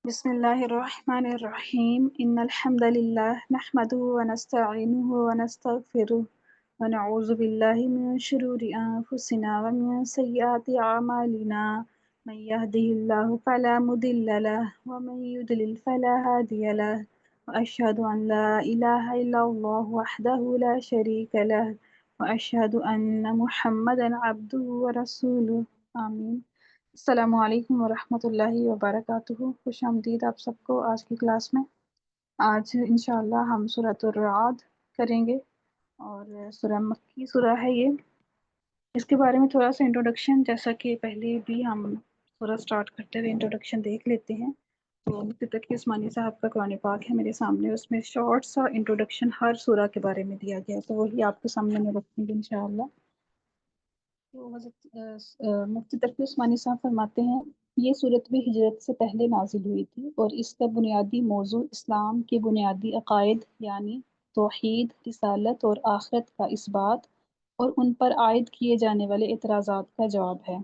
بسم الله الرحمن الرحيم إن الحمد لله نحمده ونستعينه ونستغفره ونعوذ بالله من شرور أنفسنا ومن سيئات أعمالنا من يهده الله فلا مضل له ومن يضلل فلا هادي له وأشهد أن لا إله إلا الله وحده لا شريك له وأشهد أن محمدا عبده ورسوله آمين۔ السلام علیکم ورحمۃ اللہ وبرکاتہ۔ خوش آمدید آپ سب کو آج کی کلاس میں۔ آج انشاءاللہ ہم سورۃ الرعد کریں گے اور سورہ مکی سورہ ہے یہ۔ اس کے بارے میں تھوڑا سا انٹروڈکشن، جیسا کہ پہلے بھی ہم سورہ سٹارٹ کرتے ہوئے انٹروڈکشن دیکھ لیتے ہیں۔ تو مفتی تقی عثمانی صاحب کا قرآن پاک ہے میرے سامنے، اس میں شارٹ سا انٹروڈکشن ہر سورہ کے بارے میں دیا گیا ہے، تو وہی آپ کے سامنے میں رکھیں گے انشاءاللہ۔ تو حضرت مفتی تقی عثمانی صاحب فرماتے ہیں یہ صورت بھی ہجرت سے پہلے نازل ہوئی تھی اور اس کا بنیادی موضوع اسلام کے بنیادی عقائد یعنی توحید، رسالت اور آخرت کا اثبات اور ان پر عائد کیے جانے والے اعتراضات کا جواب ہے۔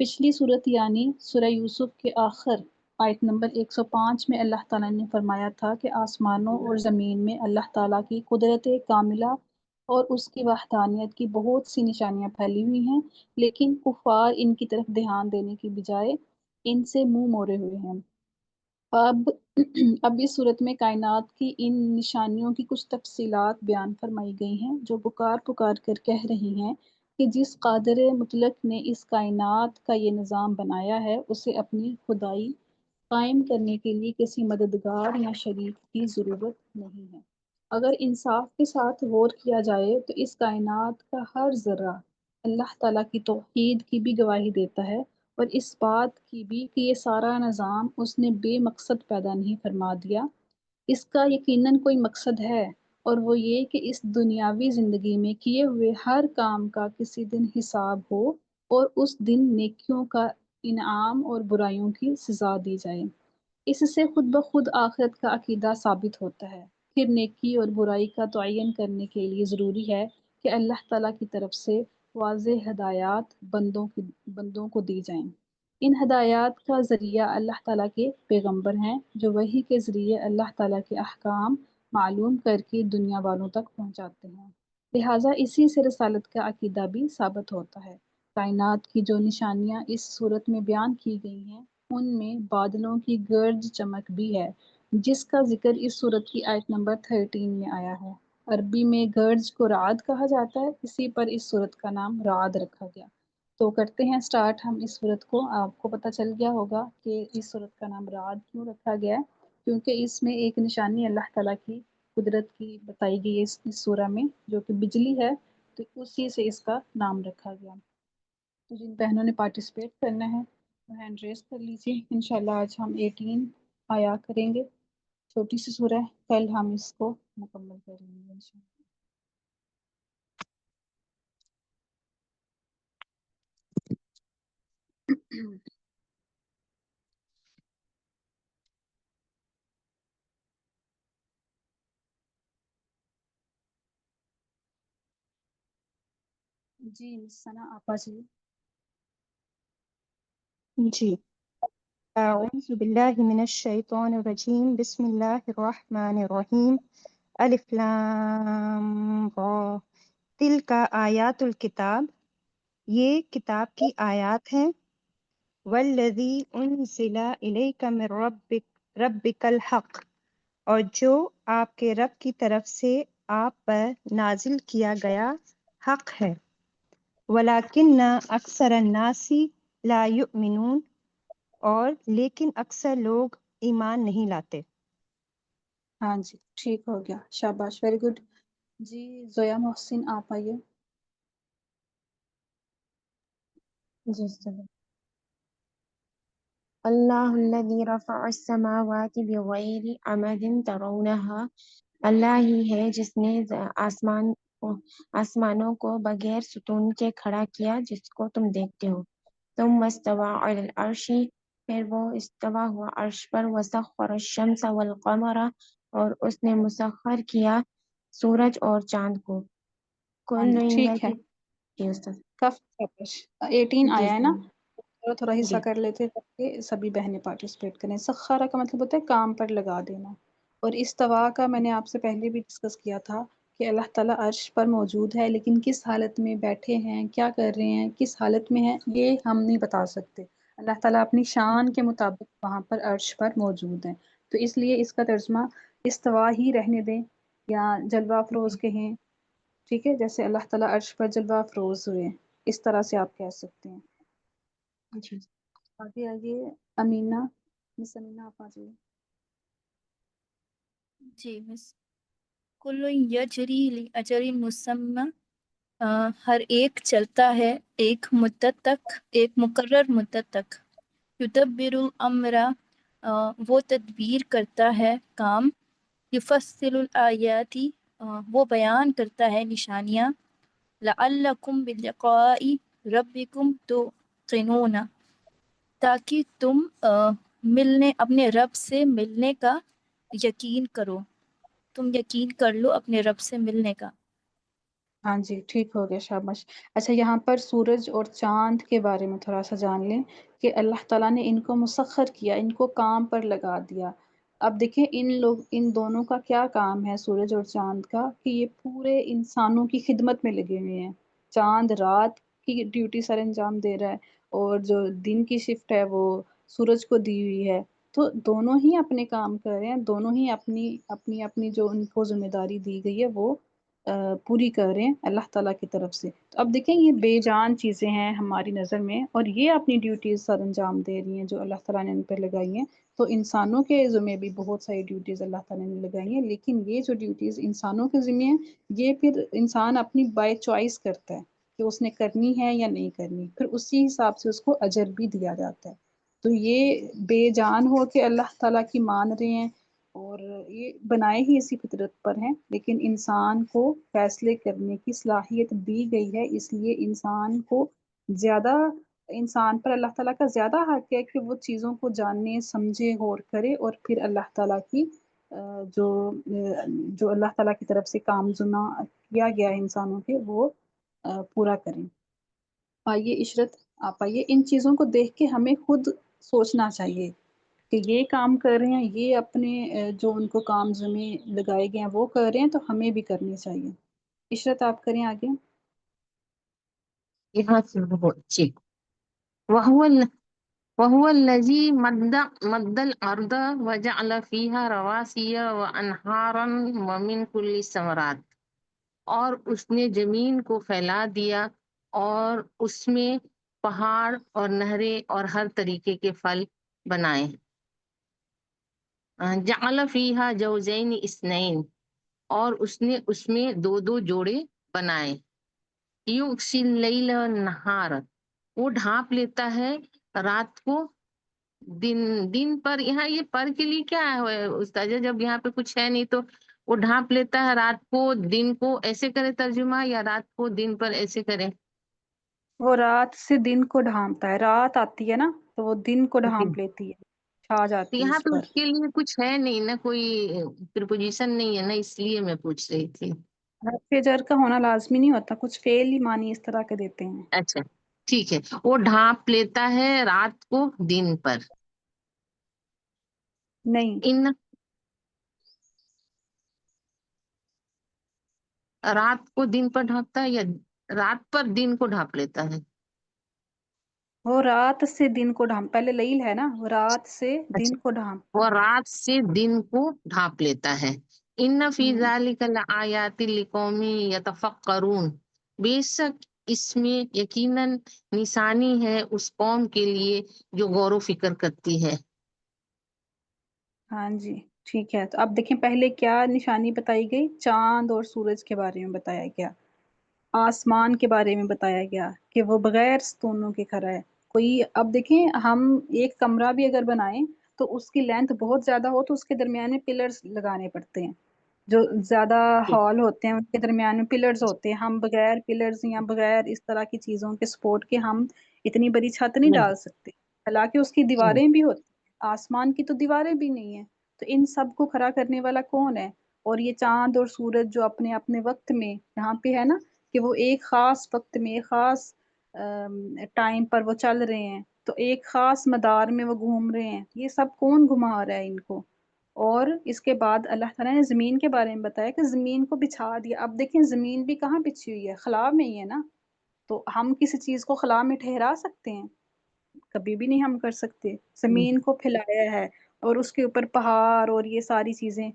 پچھلی صورت یعنی سورہ یوسف کے آخر آیت نمبر 105 میں اللہ تعالیٰ نے فرمایا تھا کہ آسمانوں اور زمین میں اللہ تعالیٰ کی قدرت کاملہ اور اس کی وحدانیت کی بہت سی نشانیاں پھیلی ہوئی ہیں، لیکن کفار ان کی طرف دھیان دینے کی بجائے ان سے منہ موڑے ہوئے ہیں۔ اب اس صورت میں کائنات کی ان نشانیوں کی کچھ تفصیلات بیان فرمائی گئی ہیں جو پکار کر کہہ رہی ہیں کہ جس قادر مطلق نے اس کائنات کا یہ نظام بنایا ہے اسے اپنی خدائی قائم کرنے کے لیے کسی مددگار یا شریک کی ضرورت نہیں ہے۔ اگر انصاف کے ساتھ غور کیا جائے تو اس کائنات کا ہر ذرہ اللہ تعالیٰ کی توحید کی بھی گواہی دیتا ہے، اور اس بات کی بھی کہ یہ سارا نظام اس نے بے مقصد پیدا نہیں فرما دیا۔ اس کا یقیناً کوئی مقصد ہے، اور وہ یہ کہ اس دنیاوی زندگی میں کیے ہوئے ہر کام کا کسی دن حساب ہو اور اس دن نیکیوں کا انعام اور برائیوں کی سزا دی جائے۔ اس سے خود بخود آخرت کا عقیدہ ثابت ہوتا ہے۔ پھر نیکی اور برائی کا تعین کرنے کے لیے ضروری ہے کہ اللہ تعالیٰ کی طرف سے واضح ہدایات بندوں کو دی جائیں۔ ان ہدایات کا ذریعہ اللہ تعالیٰ کے پیغمبر ہیں جو وحی کے ذریعے اللہ تعالیٰ کے احکام معلوم کر کے دنیا والوں تک پہنچاتے ہیں۔ لہٰذا اسی سے رسالت کا عقیدہ بھی ثابت ہوتا ہے۔ کائنات کی جو نشانیاں اس صورت میں بیان کی گئی ہیں ان میں بادلوں کی گرج چمک بھی ہے، جس کا ذکر اس صورت کی آیت نمبر 13 میں آیا ہے۔ عربی میں گرج کو رعد کہا جاتا ہے، اسی پر اس صورت کا نام رعد رکھا گیا۔ تو کرتے ہیں سٹارٹ ہم اس صورت کو۔ آپ کو پتہ چل گیا ہوگا کہ اس صورت کا نام رعد کیوں رکھا گیا ہے، کیونکہ اس میں ایک نشانی اللہ تعالیٰ کی قدرت کی بتائی گئی ہے اس سورہ میں، جو کہ بجلی ہے، تو اسی سے اس کا نام رکھا گیا۔ تو جن بہنوں نے پارٹیسپیٹ کرنا ہے وہ ہینڈ ریز کر لیجیے۔ انشاءاللہ آج ہم 18 آیا کریں گے، چھوٹی سی سورہ ہے، کل ہم اس کو مکمل کریں گے انشاءاللہ۔ جی مس ثنا آپ آ جائیے۔ جی اعوذ باللہ من الشیطان الرجیم، بسم اللہ الرحمن الرحیم، الف لام را، تلک آیات الکتاب، یہ کتاب کی آیات ہیں، والذی انزل الیک من ربک الحق، اور جو آپ کے رب کی طرف سے آپ پر نازل کیا گیا حق ہے، ولیکن اکثر الناس لا یؤمنون، اور لیکن اکثر لوگ ایمان نہیں لاتے۔ ہاں جی ٹھیک ہو گیا، شاباش، ویری گڈ۔ جی زویا محسن آپ آئیے۔ جی چلو۔ اللہ الذی رفع السماوات بغیر عمد ترونها، اللہ ہی ہے جس نے آسمانوں کو بغیر ستون کے کھڑا کیا جس کو تم دیکھتے ہو، ثم استوى علی العرش، پھر وہ استوا ہوا عرش پر، وسخر الشمس والقمر، اور اس نے مسخر کیا سورج اور چاند کو، ہاں جی کل ٹھیک ہے، جی استاد، کف شاباش، 18 جی آیا ہے نا؟ جی تھوڑا تھوڑا حصہ جی کر لیتے تاکہ سبھی بہنیں پارٹیسپیٹ کریں. سخارہ کا مطلب ہوتا ہے کام پر لگا دینا. اور استوا کا میں نے آپ سے پہلے بھی ڈسکس کیا تھا کہ اللہ تعالیٰ عرش پر موجود ہے، لیکن کس حالت میں بیٹھے ہیں، کیا کر رہے ہیں، کس حالت میں ہیں، یہ ہم نہیں بتا سکتے. اللہ تعالیٰ اپنی شان کے مطابق وہاں پر عرش پر موجود ہیں. تو اس لیے اس کا ترجمہ استوا ہی رہنے دیں یا جلوہ افروز کہیں. ٹھیک ہے، جیسے اللہ تعالیٰ عرش پر جلوہ افروز ہوئے، اس طرح سے آپ کہہ سکتے ہیں. جی آگے آگے امینہ، مس امینہ آپ آ جائیے. جی مس. کل یجری لاجل مسمى، ہر ایک چلتا ہے ایک مدت تک، ایک مقرر مدت تک. یدبر الامر، وہ تدبیر کرتا ہے کام. یفصل الآیات، وہ بیان کرتا ہے نشانیاں. لعلکم بلقاء ربکم توقنون، تاکہ تم ملنے اپنے رب سے ملنے کا یقین کرو، تم یقین کر لو اپنے رب سے ملنے کا. ہاں جی ٹھیک ہو گیا، شاباش. اچھا یہاں پر سورج اور چاند کے بارے میں تھوڑا سا جان لیں کہ اللہ تعالیٰ نے ان کو مسخر کیا، ان کو کام پر لگا دیا. اب دیکھیں ان دونوں کا کیا کام ہے، سورج اور چاند کا، کہ یہ پورے انسانوں کی خدمت میں لگے ہوئے ہیں. چاند رات کی ڈیوٹی سر انجام دے رہا ہے اور جو دن کی شفٹ ہے وہ سورج کو دی ہوئی ہے. تو دونوں ہی اپنے کام کر رہے ہیں، دونوں ہی اپنی جو ان کو ذمہ داری دی گئی ہے وہ پوری کر رہے ہیں اللہ تعالیٰ کی طرف سے. تو اب دیکھیں یہ بے جان چیزیں ہیں ہماری نظر میں، اور یہ اپنی ڈیوٹیز سر انجام دے رہی ہیں جو اللہ تعالیٰ نے ان پر لگائی ہیں. تو انسانوں کے ذمہ بھی بہت ساری ڈیوٹیز اللہ تعالیٰ نے لگائی ہیں، لیکن یہ جو ڈیوٹیز انسانوں کے ذمہ ہیں یہ پھر انسان اپنی بائی چوائس کرتا ہے کہ اس نے کرنی ہے یا نہیں کرنی، پھر اسی حساب سے اس کو اجر بھی دیا جاتا ہے. تو یہ بے جان ہو کے اللہ تعالیٰ کی مان رہے ہیں، اور یہ بنائے ہی اسی فطرت پر ہیں، لیکن انسان کو فیصلے کرنے کی صلاحیت دی گئی ہے. اس لیے انسان پر اللہ تعالیٰ کا زیادہ حق ہے کہ وہ چیزوں کو جاننے سمجھے غور کرے، اور پھر اللہ تعالیٰ کی جو اللہ تعالیٰ کی طرف سے کام ذمہ کیا گیا ہے انسانوں کے، وہ پورا کریں. آئیے عشرت آپ آئیے. ان چیزوں کو دیکھ کے ہمیں خود سوچنا چاہیے کہ یہ کام کر رہے ہیں، یہ اپنے جو ان کو کام ذمہ لگائے گئے ہیں وہ کر رہے ہیں، تو ہمیں بھی کرنی چاہیے. عشرت آپ کریں آگے. یہاں سے جی. وهو الذي مد الأرض وجعل فيها رواسي وأنهارا ومن كل الثمرات، اور اس نے زمین کو پھیلا دیا اور اس میں پہاڑ اور نہریں اور ہر طریقے کے پھل بنائے. جعل فیہا زوجین اثنین، اور اس نے اس میں دو جوڑے بنائے. یغشی اللیل والنہار، وہ ڈھانپ لیتا ہے رات کو دن پر. یہاں یہ پر کے لیے کیا ہے استاذ؟ جب یہاں پہ کچھ ہے نہیں تو وہ ڈھانپ لیتا ہے رات کو دن کو، ایسے کرے ترجمہ، یا رات کو دن پر ایسے کرے؟ وہ رات سے دن کو ڈھانپتا ہے، رات آتی ہے نا تو وہ دن کو جی. ڈھانپ لیتی ہے، چھا تو جاتی ہے یہاں اس پہ پر. اس کے لیے کچھ ہے نہیں نا، کوئی پریپوزیشن نہیں ہے نا، اس لیے میں پوچھ رہی تھی. حرف جر کا ہونا لازمی نہیں ہوتا، کچھ فعل ہی معنی اس طرح کے دیتے ہیں. اچھا ٹھیک ہے. وہ ڈھانپ لیتا ہے رات کو دن پر. نہیں، ان رات کو دن پر ڈھانپتا ہے یا رات پر دن کو ڈھانپ لیتا ہے؟ وہ رات سے دن کو ڈھانپ، پہلے لیل ہے نا، وہ رات سے اچھا، دن کو ڈھانپ. وہ رات سے دن کو ڈھانپ لیتا ہے. ان فی ہوں ذلک لآیات لقوم یتفکرون، بے شک اس میں یقیناً نشانی ہے اس قوم کے لیے جو غور و فکر کرتی ہے. ہاں جی ٹھیک ہے. تو اب دیکھیں پہلے کیا نشانی بتائی گئی، چاند اور سورج کے بارے میں بتایا گیا، آسمان کے بارے میں بتایا گیا کہ وہ بغیر ستونوں کے کھڑا ہے. کوئی اب دیکھیں ہم ایک کمرہ بھی اگر بنائیں تو اس کی لینتھ بہت زیادہ ہو تو اس کے درمیان میں پلرز لگانے پڑتے ہیں. جو زیادہ ہال ہوتے ہیں ان کے درمیان میں پلرز ہوتے ہیں. ہم بغیر پلرز یا بغیر اس طرح کی چیزوں کے سپورٹ کے ہم اتنی بڑی چھت نہیں ڈال سکتے، حالانکہ اس کی دیواریں بھی ہوتی ہیں، آسمان کی تو دیواریں بھی نہیں ہیں. تو ان سب کو کھڑا کرنے والا کون ہے؟ اور یہ چاند اور سورج جو اپنے اپنے وقت میں یہاں پہ ہے نا کہ وہ ایک خاص وقت میں ایک خاص ٹائم پر وہ چل رہے ہیں، تو ایک خاص مدار میں وہ گھوم رہے ہیں. یہ سب کون گھما رہا ہے ان کو؟ اور اس کے بعد اللہ تعالیٰ نے زمین کے بارے میں بتایا کہ زمین کو بچھا دیا. اب دیکھیں زمین بھی کہاں بچھی ہوئی ہے؟ خلا میں ہی ہے نا. تو ہم کسی چیز کو خلا میں ٹھہرا سکتے ہیں؟ کبھی بھی نہیں ہم کر سکتے. زمین کو پھیلایا ہے اور اس کے اوپر پہاڑ اور یہ ساری چیزیں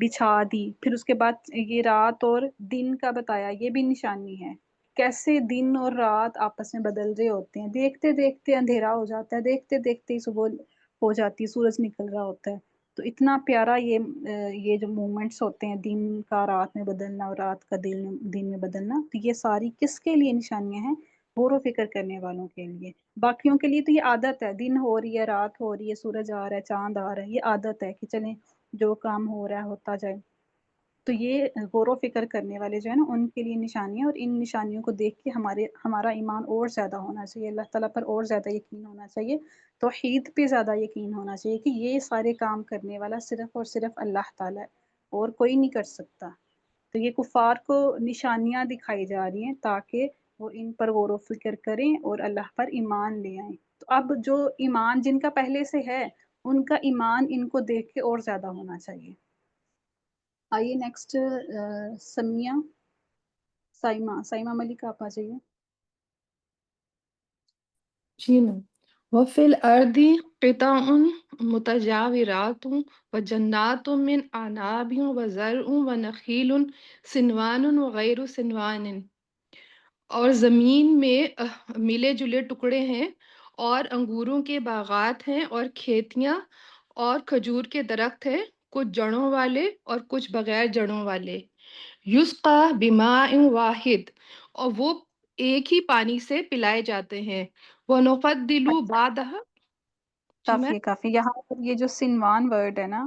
بچھا دی. پھر اس کے بعد یہ رات اور دن کا بتایا، یہ بھی نشانی ہے. کیسے دن اور رات آپس میں بدل رہے ہوتے ہیں. دیکھتے دیکھتے اندھیرا ہو جاتا ہے، دیکھتے دیکھتے ہی صبح ہو جاتی ہے، سورج نکل رہا ہوتا ہے. تو اتنا پیارا یہ جو مومنٹس ہوتے ہیں، دن کا رات میں بدلنا اور رات کا دن میں بدلنا، تو یہ ساری کس کے لیے نشانیاں ہیں؟ غور و فکر کرنے والوں کے لیے. باقیوں کے لیے تو یہ عادت ہے، دن ہو رہی ہے، رات ہو رہی ہے، سورج آ رہا ہے، چاند آ رہا ہے، یہ عادت ہے کہ چلیں جو کام ہو رہا ہے ہوتا جائے. تو یہ غور و فکر کرنے والے جو ہے نا، ان کے لیے نشانیاں، اور ان نشانیوں کو دیکھ کے ہمارا ایمان اور زیادہ ہونا چاہیے، اللہ تعالیٰ پر اور زیادہ یقین ہونا چاہیے، توحید پہ زیادہ یقین ہونا چاہیے کہ یہ سارے کام کرنے والا صرف اور صرف اللہ تعالیٰ ہے اور کوئی نہیں کر سکتا. تو یہ کفار کو نشانیاں دکھائی جا رہی ہیں تاکہ وہ ان پر غور و فکر کریں اور اللہ پر ایمان لے آئیں. تو اب جو ایمان جن کا پہلے سے ہے، ان کا ایمان ان کو دیکھ کے اور زیادہ ہونا چاہیے. آئیے نیکسٹ سائمہ ملک آپ آ جائیے. جی میم. وفی الارض قطع متجاورات وجنات من اعناب وزرع ونخیل صنوان وغیر صنوان. اور زمین میں ملے جلے ٹکڑے ہیں، اور انگوروں کے باغات ہیں، اور کھیتیاں اور کھجور کے درخت ہیں، کچھ جڑوں والے اور کچھ بغیر جڑوں والے. یسقا بماء واحد. اور وہ ایک ہی پانی سے پلائے جاتے ہیں. وَنُفَضِّلُ بَعْضَهَا. جی میں. کافی یہاں پر یہ جو سنوان ورڈ ہے نا،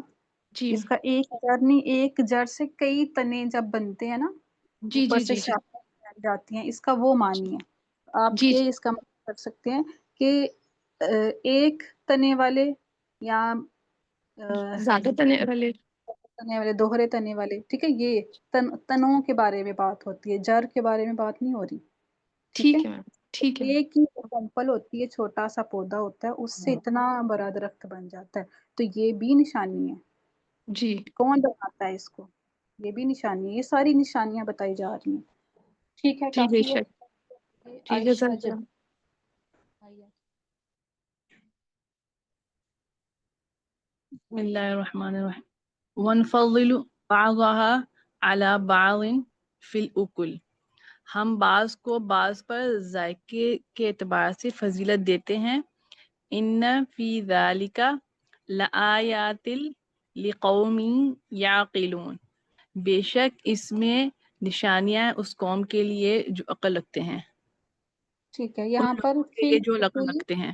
جی اس کا ایک جڑ نہیں، ایک جڑ سے کئی تنے جب بنتے ہیں نا، جی اوپر جی سے جی جی شاخیں پھیل جاتی ہیں، اس کا وہ معنی ہے. آپ جی یہ اس کا معنی کر سکتے ہیں کہ ایک تنے والے، یا زیادہ تنے والے. تنے والے، دوہرے تنے والے. ٹھیک ہے، یہ تنوں کے بارے میں بات ہوتی ہے، جڑ کے بارے میں بات نہیں ہو رہی. ٹھیک ہے، ٹھیک ہے میم. ٹھیک ہے میم. ایک ہی ایگزامپل ہوتی ہے، چھوٹا سا پودا ہوتا ہے، اس سے اتنا بڑا درخت بن جاتا ہے. تو یہ بھی نشانی ہے. جی کون بتاتا ہے اس کو؟ یہ بھی نشانی ہے. یہ ساری نشانیاں بتائی جا رہی ہیں. ٹھیک ہے، جی بے کافی ہے. شک. ٹھیک ہے عائشہ سر. جب آئیے. بسم اللہ الرحمن الرحیم. ونفضل بعضها على بعض في الأكل. ہم بعض کو بعض پر ذائقے کے اعتبار سے فضیلت دیتے ہیں. ان فی ذالک لآیات لقوم یعقلون. بے شک اس میں نشانیاں اس قوم کے لیے جو عقل رکھتے ہیں، ٹھیک ہے، ان یہاں پر لوگوں کے فی لیے جو عقل العقول، رکھتے ہیں.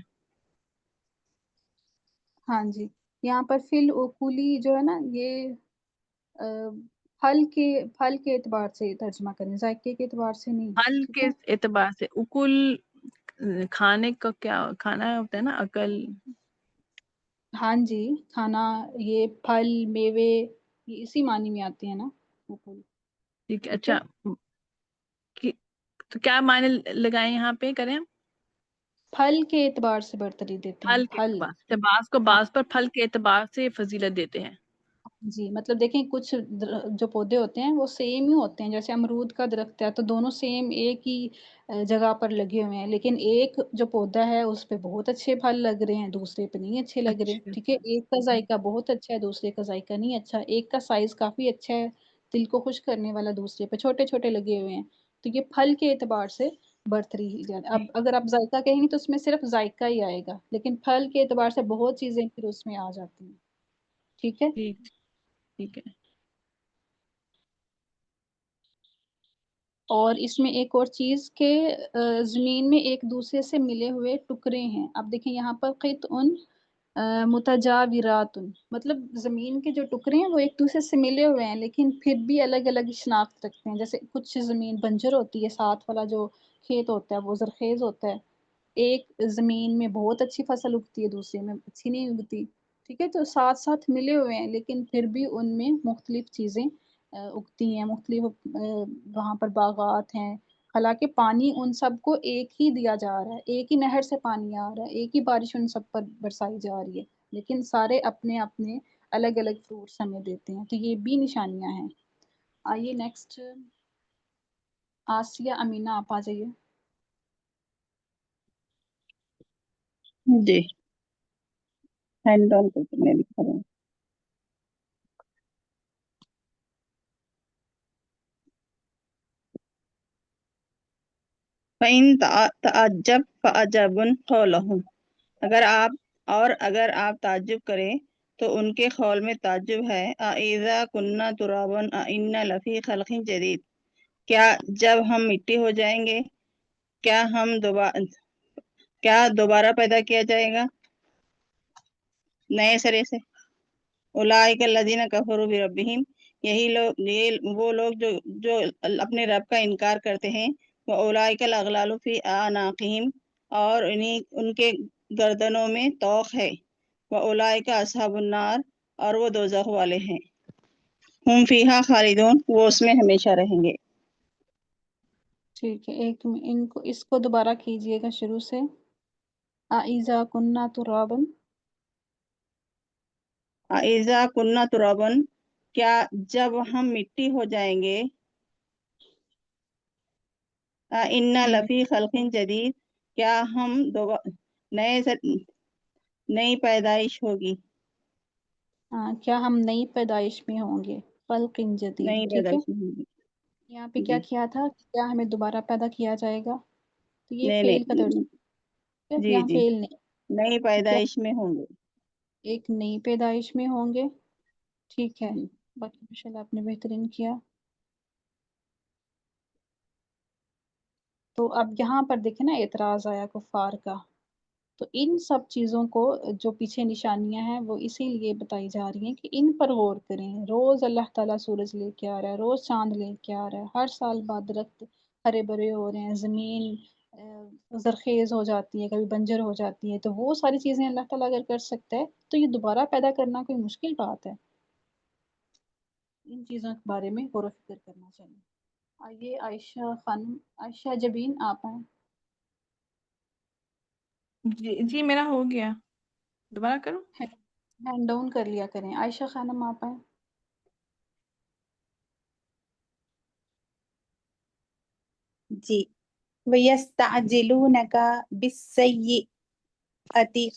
ہاں جی، یہاں پر فی العقولی جو ہے نا، یہ پھل کے اعتبار سے ترجمہ کریں، ذائقے کے اعتبار سے نہیں. پھل ٹھیک کے ہے، اعتبار سے اکل کھانے کا کیا کھانا ہوتا ہے نا، عقل. ہاں جی، کھانا، یہ پھل میوے، یہ اسی معنی میں آتے ہیں نا، عقول. ٹھیک ہے. ٹھیک ہے، اچھا تو کیا معنی لگائیں یہاں پہ کریں؟ پھل کے اعتبار سے برتری دیتے ہیں، پھل کے پھل. اعتبار سے بعض کو ہاں بعض پر پھل کے اعتبار سے فضیلت دیتے ہیں. جی، مطلب دیکھیں کچھ جو پودے ہوتے ہیں وہ سیم ہی ہوتے ہیں. جیسے امرود کا درخت ہے تو دونوں سیم ایک ہی جگہ پر لگے ہوئے ہیں، لیکن ایک جو پودا ہے اس پہ بہت اچھے پھل لگ رہے ہیں، دوسرے پہ نہیں اچھے لگ رہے. اچھا ٹھیک ہے، ایک کا ذائقہ بہت اچھا ہے، دوسرے کا ذائقہ نہیں اچھا. ایک کا سائز کافی اچھا ہے، دل کو خوش کرنے والا، دوسرے پہ چھوٹے چھوٹے لگے ہوئے ہیں. تو یہ پھل کے اعتبار سے برتری ہی جاتی. اب اگر آپ ذائقہ کہیں گے تو اس میں صرف ذائقہ ہی آئے گا، لیکن پھل کے اعتبار سے بہت چیزیں پھر اس میں آ جاتی ہیں. ٹھیک ہے، ٹھیک. ٹھیک ہے. اور اس میں ایک اور چیز کہ زمین میں ایک دوسرے سے ملے ہوئے ٹکڑے ہیں. اب دیکھیں یہاں پر قطع متجاورات، مطلب زمین کے جو ٹکڑے ہیں وہ ایک دوسرے سے ملے ہوئے ہیں لیکن پھر بھی الگ الگ شناخت رکھتے ہیں. جیسے کچھ زمین بنجر ہوتی ہے، ساتھ والا جو کھیت ہوتا ہے وہ زرخیز ہوتا ہے. ایک زمین میں بہت اچھی فصل اگتی ہے، دوسرے میں اچھی نہیں اگتی. ٹھیک ہے، تو ساتھ ساتھ ملے ہوئے ہیں لیکن پھر بھی ان میں مختلف چیزیں اگتی ہیں، مختلف وہاں پر باغات ہیں، حالانکہ پانی ان سب کو ایک ہی دیا جا رہا ہے، ایک ہی نہر سے پانی آ رہا ہے، ایک ہی بارش ان سب پر برسائی جا رہی ہے، لیکن سارے اپنے اپنے الگ الگ فروٹس ہمیں دیتے ہیں، تو یہ بھی نشانیاں ہیں۔ آئیے نیکسٹ آسیہ امینہ آپ آ جائیے۔ جی ہینڈ آن کر کے میں دکھا رہا ہوں۔ فَإِن تعجب فعجب قولهم، اگر آپ تعجب کریں تو ان کے قول میں تعجب ہے۔ اَإِذَا كُنَّا تُرَابًا أَإِنَّا لَفِي خَلْقٍ جَدِيدٍ، کیا جب ہم مٹی ہو جائیں گے کیا دوبارہ پیدا کیا جائے گا نئے سرے سے۔ اولئک الذین کفروا بربہم، وہ لوگ جو اپنے رب کا انکار کرتے ہیں۔ واولئک الاغلال فی اعناقہم، اور ان کے گردنوں میں طوق ہے۔ واولئک اصحاب النار، اور وہ دوزخ والے ہیں۔ ہم فیہا خالدون، وہ اس میں ہمیشہ رہیں گے۔ ٹھیک ہے، اس کو دوبارہ کیجئے گا شروع سے۔ اَإِذَا كُنَّا تُرَابًا، اِذا کننا ترابن، کیا جب ہم مٹی ہو جائیں گے۔ اِنَّا لفی خلق جدید، کیا ہم نئی پیدائش ہوگی، کیا ہم نئی پیدائش میں ہوں گے، خلق جدید، نئی ٹھیک ہے۔ پیدائش میں ہوگی۔ یہاں پہ کیا جی کیا تھا، کیا ہمیں دوبارہ پیدا کیا جائے گا، تو یہ نہیں فعل کا ترجمہ نہیں، ہے، جی یہاں جی فعل نہیں، نئی ٹھیک ہے، پیدائش میں ہوں گے۔ ایک نئی پیدائش میں ہوں گے، ٹھیک ہے۔ جی باقی ماشاءاللہ آپ نے بہترین کیا۔ تو اب یہاں پر دیکھیں نا اعتراض آیا کفار کا، تو ان سب چیزوں کو جو پیچھے نشانیاں ہیں وہ اسی لیے بتائی جا رہی ہیں کہ ان پر غور کریں۔ روز اللہ تعالیٰ سورج لے کے آ رہا ہے، روز چاند لے کے آ رہا ہے، ہر سال بعد درخت ہرے بھرے ہو رہے ہیں، زمین زرخیز ہو جاتی ہے، کبھی بنجر ہو جاتی ہے، تو وہ ساری چیزیں اللہ تعالیٰ اگر کر سکتا ہے تو یہ دوبارہ پیدا کرنا کوئی مشکل بات ہے۔ ان چیزوں کے بارے میں غور و فکر کرنا چاہیے۔ آئیے عائشہ خانم، عائشہ جبین آپ ہیں۔ جی میرا ہو گیا، دوبارہ کروں؟ ہینڈ ڈاؤن کر لیا کریں۔ عائشہ خانم آپ ہیں۔ جی وَيَسْتَعْجِلُونَكَ بِالسَّيِّئَةِ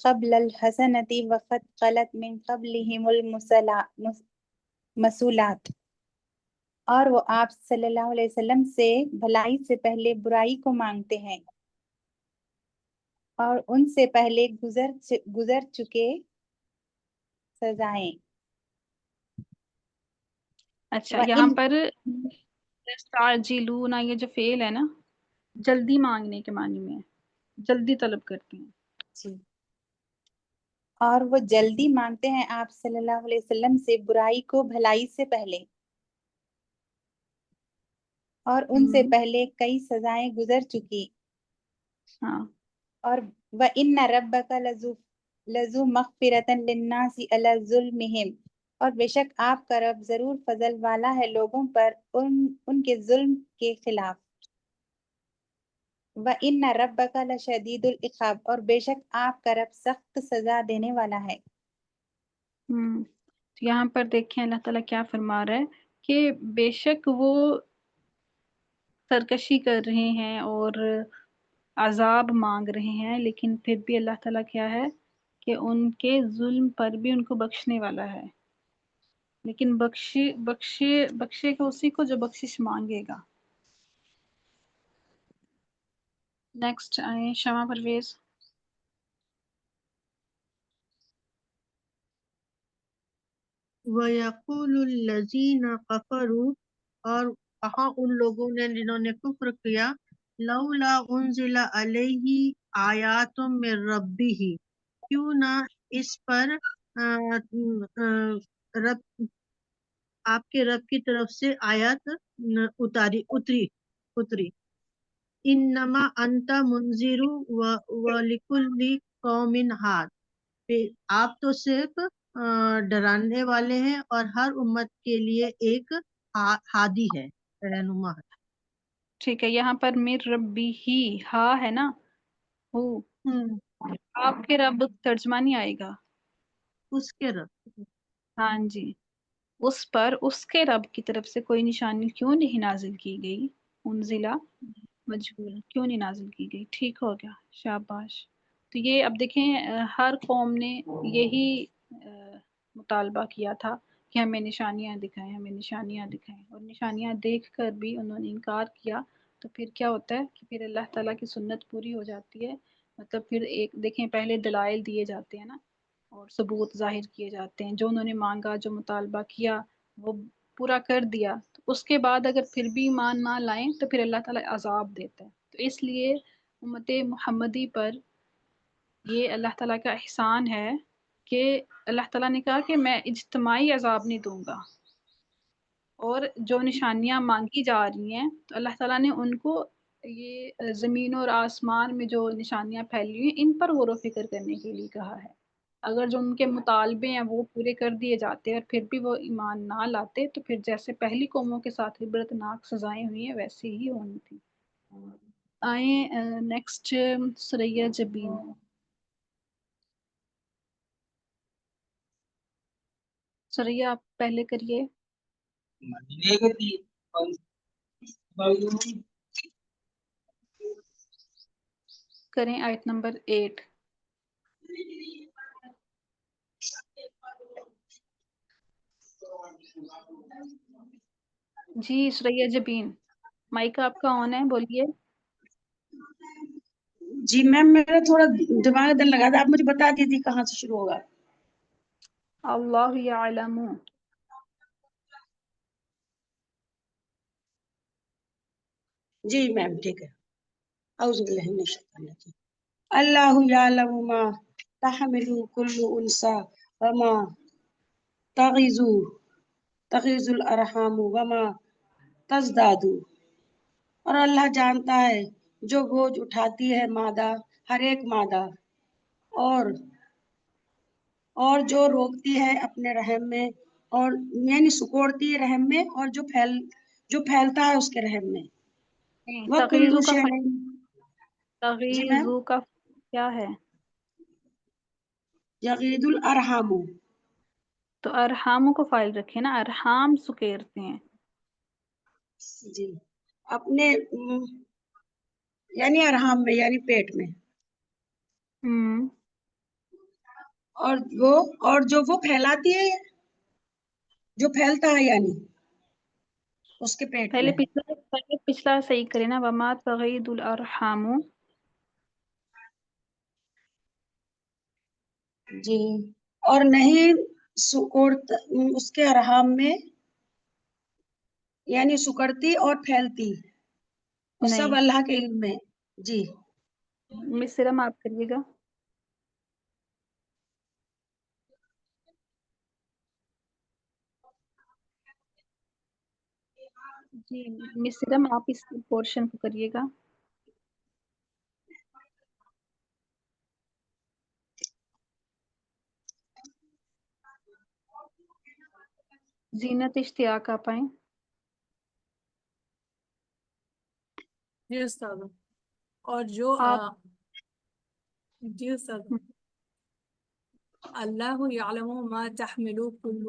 قَبْلَ الْحَسَنَةِ وَقَدْ خَلَتْ مِنْ قَبْلِهِمُ الْمَثُولَاتُ، اور وہ آپ صلی اللہ علیہ وسلم سے بھلائی سے پہلے برائی کو مانگتے ہیں، اور ان سے پہلے گزر چکے سزائیں۔ اچھا، یہاں وَإِنْ پر یستعجلون یہ جو فعل ہے نا، جلدی مانگنے کے معنی میں ہے، جلدی طلب کرتے ہیں۔ جی، اور وہ جلدی مانگتے ہیں آپ صلی اللہ علیہ وسلم سے برائی کو بھلائی سے پہلے، اور ان سے پہلے کئی سزائیں گزر چکی۔ ہاں، اور وَإِنَّ رَبَّكَ لَذُو مَغْفِرَةٍ لِلنَّاسِ عَلَى ظُلْمِهِمْ، اور بے شک آپ کا رب ضرور فضل والا ہے لوگوں پر ان کے ظلم کے خلاف۔ وَإِنَّ رَبَّكَ لَشَدِيدُ الْعِقَابِ، اور بے شک آپ کا رب سخت سزا دینے والا ہے۔ تو یہاں پر دیکھیں اللہ تعالیٰ کیا فرما رہا ہے کہ بے شک وہ سرکشی کر رہے ہیں اور عذاب مانگ رہے ہیں، لیکن پھر بھی اللہ تعالیٰ کیا ہے کہ ان کے ظلم پر بھی ان کو بخشنے والا ہے، لیکن بخشے گا اسی کو جو بخشش مانگے گا۔ نیکسٹ آئیں شمع پرویز۔ وَيَقُولُ الَّذِينَ كَفَرُوا، اور کہا ان لوگوں نے جنہوں نے کفر کیا، لولا انزل علیہ آیات من ربہ، کیوں نہ اس پر رب آپ کے رب کی طرف سے آیات اتری۔ انما انت منذر ولکل قوم ہاد، آپ تو صرف ڈرانے والے ہیں اور ہر امت کے لیے ایک ہادی ہے، رہنما ہے۔ ٹھیک ہے، یہاں پر میر ربی ہی ہا ہے نا، ہو آپ کے رب ترجمہ نہیں آئے گا. اس کے رب. ہاں جی، اس پر اس کے رب کی طرف سے کوئی نشانی کیوں نہیں نازل کی گئی؟ انزلہ مجبور کیوں نہیں نازل کی گئی؟ ٹھیک ہو گیا، شاباش. تو یہ اب دیکھیں ہر قوم نے یہی مطالبہ کیا تھا کہ ہمیں نشانیاں دکھائیں، ہمیں نشانیاں دکھائیں، اور نشانیاں دیکھ کر بھی انہوں نے انکار کیا. تو پھر کیا ہوتا ہے کہ پھر اللہ تعالیٰ کی سنت پوری ہو جاتی ہے. مطلب پھر ایک دیکھیں پہلے دلائل دیے جاتے ہیں نا، اور ثبوت ظاہر کیے جاتے ہیں، جو انہوں نے مانگا، جو مطالبہ کیا وہ پورا کر دیا. تو اس کے بعد اگر پھر بھی ایمان نہ لائیں تو پھر اللہ تعالیٰ عذاب دیتا ہے. تو اس لیے امت محمدی پر یہ اللہ تعالیٰ کا احسان ہے کہ اللہ تعالیٰ نے کہا کہ میں اجتماعی عذاب نہیں دوں گا، اور جو نشانیاں مانگی جا رہی ہیں تو اللہ تعالیٰ نے ان کو یہ زمین اور آسمان میں جو نشانیاں پھیلی ہوئی ہیں ان پر غور و فکر کرنے کے لیے کہا ہے. اگر جو ان کے مطالبے ہیں وہ پورے کر دیے جاتے اور پھر بھی وہ ایمان نہ لاتے تو پھر جیسے پہلی قوموں کے ساتھ عبرتناک سزائیں ہوئی ہیں ویسے ہی ہونی تھی. آئیں نیکسٹ سریہ جبین. سریہ آپ پہلے کریے. کریں آیت نمبر 8. جی سریہ جبین، مائک آپ کا آن ہے، بولیے. جی میم میرا تھوڑا دماغ دل لگا تھا، آپ مجھے بتا دیجیے کہاں سے شروع ہوگا. اللہ یعلم. جی میم ٹھیک ہے. اعوذ باللہ من الشیطان الرجیم. اللہ یعلم ما تحمل کل انثی وما تغیض الارحام وما تزداد. اور اللہ جانتا ہے جو بوجھ اٹھاتی ہے مادہ، ہر ایک مادہ، اور جو روکتی ہے اپنے رحم میں، اور یعنی سکوڑتی ہے رحم میں، اور جو پھیلتا ہے اس کے رحم میں. تغیزو وَكُلُّ کا شَيْءٍ. جی میم. تغیزو کا کیا ہے؟ یغید الارحام. تو ارحاموں کو فائل رکھے نا، ارحام سکیرتے ہیں. جی اپنے یعنی ارحام میں، یعنی پیٹ میں. اور جو وہ پھیلاتی ہے، جو پھیلتا ہے یعنی اس کے پیٹ پہلے میں. پچھلا صحیح کرے نا، وما تغید الارحام. جی اور نہیں اس کے ارحام میں، یعنی سکڑتی اور پھیلتی، اور سب نہیں، اللہ کے علم میں. جی مصرم آپ کریے گا. جی مصرم آپ اس پورشن کو کریے گا. زینت اشتیاق آپ آئیں. جی استاد. اور جو آپ جی استاد. اللہ یعلم ما تحمل کل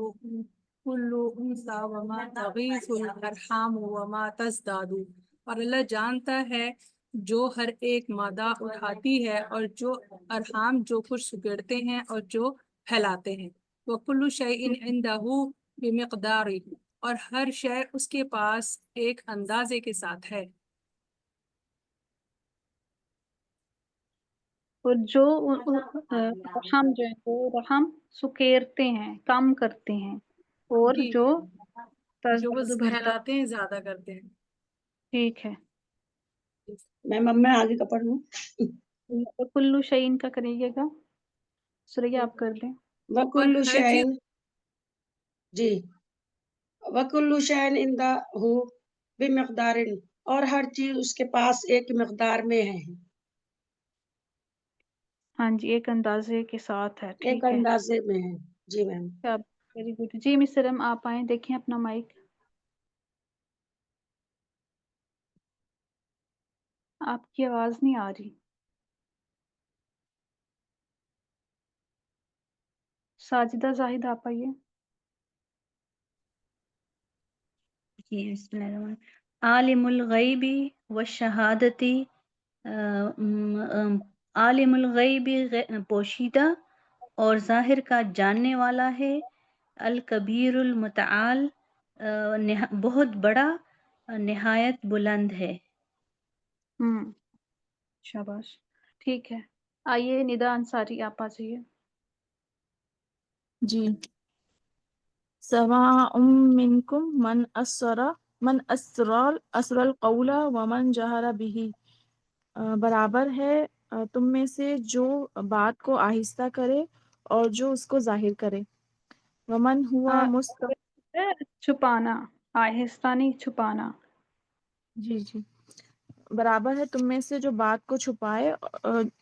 انثی وما تغیض الارحام وما تزداد. اور اللہ جانتا ہے جو ہر ایک مادہ اٹھاتی ہے، اور جو ارحام جو کچھ سگڑتے ہیں اور جو پھیلاتے ہیں. وَكُلُّ شَيْءٍ عِندَهُ بِمِقْدَارٍ. اور ہر شے اس کے پاس ایک اندازے کے ساتھ ہے. اور جو رحم جو ہے وہ رحم سکیرتے ہیں، کم کرتے ہیں، اور جی جو جو تزداد بس بڑھتا. پھیلاتے ہیں، زیادہ کرتے ہیں. ٹھیک ہے. میم اب میں آگے کا پڑھ لوں. کلو شعین کا کریے گا. سریہ آپ کر دیں. اور وَكُلُّ ہر چیز. شَيْءٍ. جی وَكُلُّ شَيْءٍ عِندَهُ بِمِقْدَارٍ. اور ہر چیز اس کے پاس ایک مقدار میں ہے، ہاں جی، ایک اندازے کے ساتھ ہے. ایک ٹھیک ہے. اندازے میں ہے. جی میم. Very good. جی مصرم آپ آئیں، دیکھیں اپنا مائک. آپ کی آواز نہیں آ رہی. ساجدہ زاہد آپ آئیے. جی بسم اللہ الرحمن الرحیم. عالم الغیبی والشہادتی، عالم الغیبی پوشیدہ اور ظاہر کا جاننے والا ہے، الکبیر المتعال بہت بڑا، نہایت بلند ہے. شاباش. ٹھیک ہے، آئیے ندا انصاری آپ آ جائیے. جی. سواء منکم من اسر القول ومن جہر به، برابر ہے تم میں سے جو بات کو آہستہ کرے اور جو اس کو ظاہر کرے. ومن ہوا چھپانا، آہستہ نہیں چھپانا. جی جی، برابر ہے تم میں سے جو بات کو چھپائے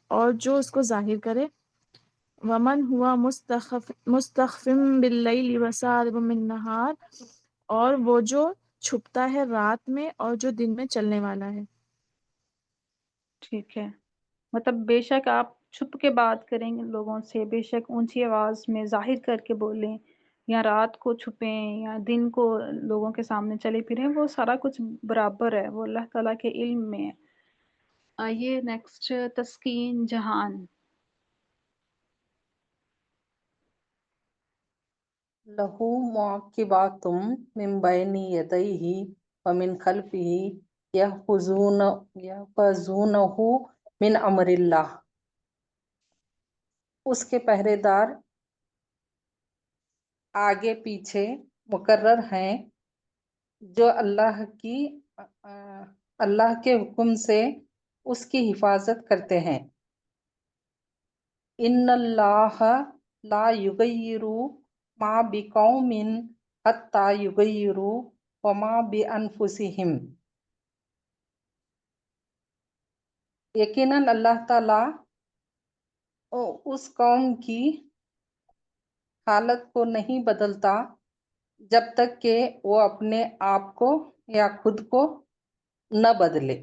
اور جو اس کو ظاہر کرے. ومن ہوا مستخف باللیل وسارب بالنہار، اور وہ جو چھپتا ہے رات میں اور جو دن میں چلنے والا ہے. ٹھیک ہے، مطلب بے شک آپ چھپ کے بات کریں گے لوگوں سے، بے شک اونچی آواز میں ظاہر کر کے بولیں، یا رات کو چھپیں یا دن کو لوگوں کے سامنے چلے پھریں، وہ سارا کچھ برابر ہے، وہ اللہ تعالیٰ کے علم میں ہے. آئیے نیکسٹ تسکین جہان. لہو معقبات من بین یدیہ ومن خلفہ یحفظونہ من امر اللہ، اس کے پہرے دار آگے پیچھے مقرر ہیں جو اللہ کے حکم سے اس کی حفاظت کرتے ہیں. ان اللہ لا یغیر ما بقوم حتی یغیروا ما بانفسہم، یقیناً اللہ تعالیٰ اس قوم کی حالت کو نہیں بدلتا جب تک کہ وہ اپنے آپ کو یا خود کو نہ بدلے.